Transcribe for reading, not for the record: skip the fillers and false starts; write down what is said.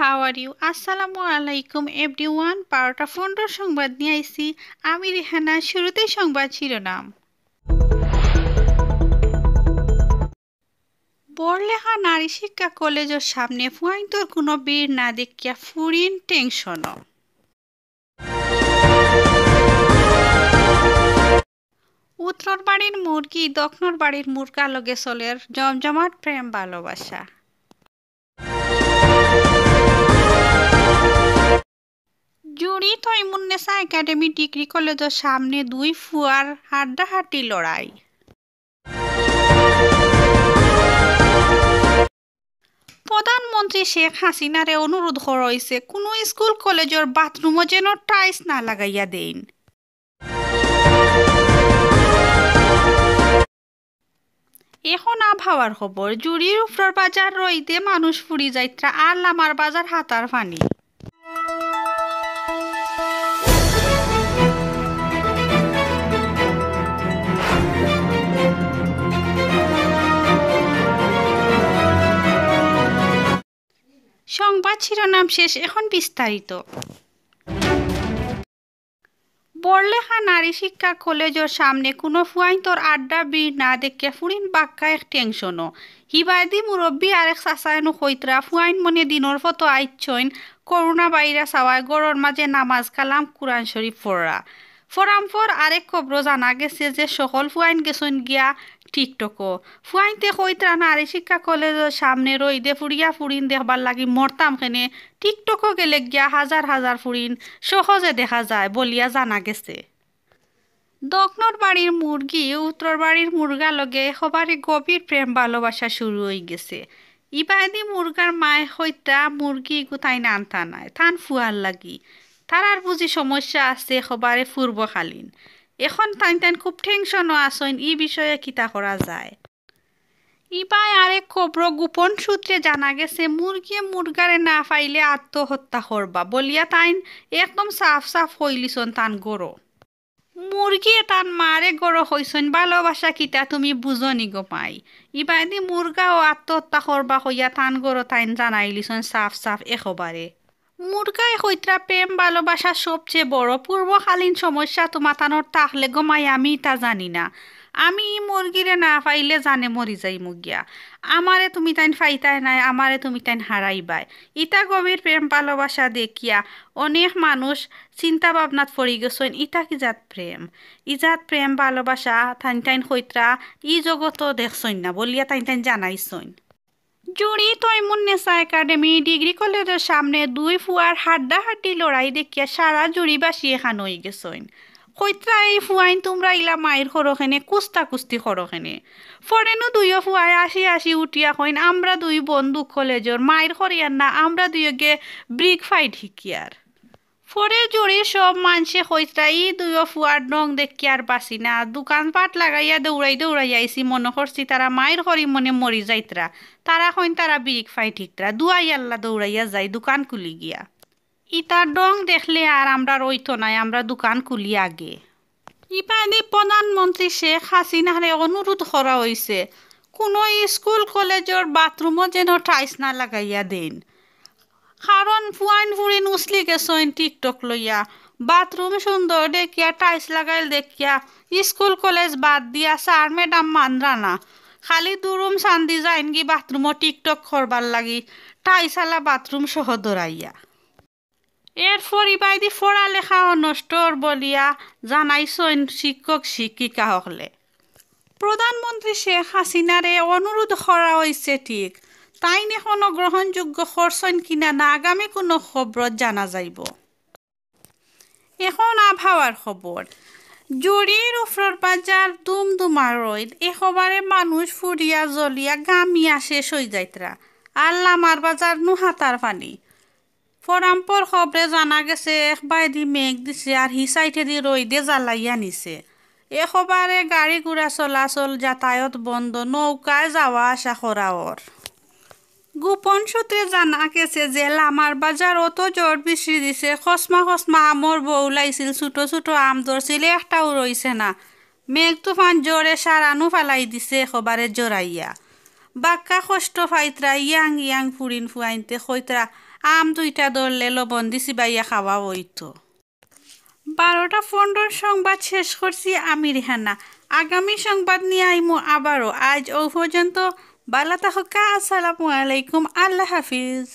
how are you? Assalamu alaikum everyone. Paratha ফন্ডর সংবাদ নিয়ে আইছি। আমি রেহানা। শুরুতেই সংবাদ শিরোনাম। বড়লেখা নারী শিক্ষা কলেজের সামনে ফুয়াইন্তর কোনো বীর না দেখিয়া ফুরিন টেনশন। উত্তর বাড়ির মুরগি দক্ষিণ বাড়ির মুরগা লগে চলের জমজমাট প্রেম ভালোবাসা। জুড়ি তৈমুন্নেসা একাডেমি ডিগ্রি কলেজের সামনে দুই ফুয়ার হাড্ডাহাড্ডি লড়াই। প্রধানমন্ত্রী শেখ হাসিনারে অনুরোধ করা হয়েছে কোনো স্কুল কলেজের বাথরুমও যেন টাইলস না লাগাইয়া দেন। এখন আবহাওয়ার খবর। জুড়ির উপর বাজার রইতে মানুষ ফুরি যাইত্রা আর লামার বাজার হাতার পানি। সংবাদ শিরোনাম শেষ, এখন বিস্তারিত। বড়লেখা নারী শিক্ষা কলেজের সামনে কোনো ফুয়াইন্তর আড্ডা বীর না দেখে ফুরিন বাক্কা এক টেনশনও। হিবাদি মুরব্বী আর এক চাচায়নো কইত্রা ফুয়াইন মনে দিনর ফটো আইচ্ছইন করোনা ভাইরাস হওয়ায় গড়র মাঝে নামাজ কালাম কুরআন শরীফ পড়া। ফরামফর আরেক খবর জানা গেছে যে সকল ফুয়াইন গেছন গিয়া টিকটকও। ফুয়াইনতে কইত্রা নারী শিক্ষা কলেজের সামনে রইদে ফুরিয়া ফুরিন দেখবার লাগি মরতাম খেনে টিকটকও গেলে গিয়া হাজার হাজার ফুরিন সহজে দেখা যায় বলিয়া জানা গেছে। দক্ষিণ বাড়ির মুরগি উত্তর বাড়ির মুরগা লগে সবারই গভীর প্রেম ভালোবাসা শুরু হয়ে গেছে। ইবাদি মুরগার মায় হইতা মুরগি গুতাই না আনতা নাই থান ফুয়ার লাগি। তারার বুঝি সমস্যা আছে সবারে পূর্বকালীন। এখন টাইন খুব টেনশনও আসেন এই বিষয়ে কিতা করা যায়। ইবাই আরেক খবর গোপন সূত্রে জানা গেছে মুরগিয়ে মুরগারে না পাইলে আত্মহত্যা করবা বলিয়া তাইন একদম সাফ সাফ হইলিছন তান গড়ো। মুরগিয়ে তান মারে গড়ো হইছন ভালোবাসা কিতা তুমি বুঝনি গো পাই। ইবাদি মুরগাও আত্মহত্যা করবা হইয়া তান গড়ো তাইন জানাইলিছন সাফ সাফ একেবারে। মুরগায় হইত্রা প্রেম ভালোবাসা সবচেয়ে বড় পূর্বকালীন সমস্যা তোমাতানোর তাহলে গমাই আমি তা জানি না। আমি মুরগিরে না পাইলে জানে মরি যাই মুগিয়া। আমারে তুমি তাইন ফাইতাই নাই, আমারে তুমি তাইন হারাইবাই। ইতা গভীর প্রেম ভালোবাসা দেখিয়া অনেক মানুষ চিন্তা ভাবনাত পড়ি গেছেন ইতা কি জাত প্রেম। ইজাত প্রেম ভালোবাসা তাইন হইত্রা ই জগত দেখছইন না বলিয়া তাইন জানাইছইন। জুড়ি তৈমুন্নেসা একাডেমি ডিগ্রি কলেজের সামনে দুই ফুয়ার হাড্ডাহাড্ডি লড়াই দেখিয়া সারা জুড়িবাসী এখান হয়ে গেছেন। কইত্রা এই ফুয়াইন তোমরা ইলা মায়ের খরখেনে কুস্তা কুস্তি খরখেনে ফরেনও দুইও ফুয়ায় আসি আসি উঠিয়া কইন আমরা দুই বন্ধু কলেজের মায়ের খরিয়ার না আমরা দুইকে ব্রিক ফাইট শিকিয়ার। ফরে জুড়ির সব মানুষে কইত্রা ই দুইও ফুয়ার ডং দেখিয়ার বাসি না দোকানপাট লাগাইয়া দৌড়াই আইসি মনে করছি তারা মায়ের খরি মনে মরি যাইত্রা। তারা কইন তারা ব্রিক ফাইট শিকরা দুয়াই আল্লাহ দৌড়াইয়া যাই দোকান খুলি গিয়া। ইতার ডং দেখলে আর আমরা রইতো নাই আমরা দোকান খুলি আগে। ইবাদি প্রধানমন্ত্রী শেখ হাসিনারে অনুরোধ করা হয়েছে কোনো স্কুল কলেজের বাথরুমও যেন টাইলস না লাগাইয়া দেন। কারণ ফুয়াইন ফুরিন উসলি গেছেন টিকটক লইয়া বাথরুম সুন্দর দেখিয়া টাইলস লাগাইল দেখিয়া স্কুল কলেজ বাদ দিয়া স্যার ম্যাডাম মানরা না খালি দুরুম চান্দি যাইন কি বাথরুমও টিকটক করবার লাগি টাইলসালা বাথরুম সহ দৌড়াইয়া। এরপর ইবাইদি পড়ালেখাও নষ্ট বলিয়া জানাইছেন শিক্ষক শিক্ষিকা হলে। প্রধানমন্ত্রী শেখ হাসিনারে অনুরোধ করা হয়েছে ঠিক তাইন এখনো গ্রহণযোগ্য করছেন কিনা না আগামী কোনো খবর জানা যাইব। এখন আবহাওয়ার খবর। জুড়ির উপর বাজার দুমদুমার রইদ একেবারে মানুষ ফুরিয়া জ্বলিয়া গামিয়া শেষ হয়ে যাইত্রা আর লামার বাজার নুহাতার পানি। ফরামপর খবরে জানা গেছে একবাইদি মেঘ দিছে আর হি সাইডে দি রইদে জ্বালাইয়া নিছে। একেবারে গাড়ি ঘোড়া চলাচল যাতায়াত বন্ধ নৌকায় যাওয়া আসা করা ওর। গোপন সূত্রে জানা গেছে যে লামার বাজার অত জোর বৃষ্টি দিছে খসমা আমর বউলাইছিল ছোট ছোট আম ধরছিল একটাও রইছে না। মেঘ তুফান জোরে সারানো ফেলাই দিছে একেবারে জোরাইয়া। বাক্কা কষ্ট ফাইত্রা ইয়াং ফুরিন ফুয়াইনতে কইত্রা আম 2টা ধরলে লবণ দিছি বাইয়া খাওয়া হইতো। 12টা 15 সংবাদ শেষ করছি আমি রেহানা। আগামী সংবাদ নিয়ে আইমু আবারও। আজ ও পর্যন্ত বালা থাকা। আসসালামু আলাইকুম, আল্লাহ হাফিজ।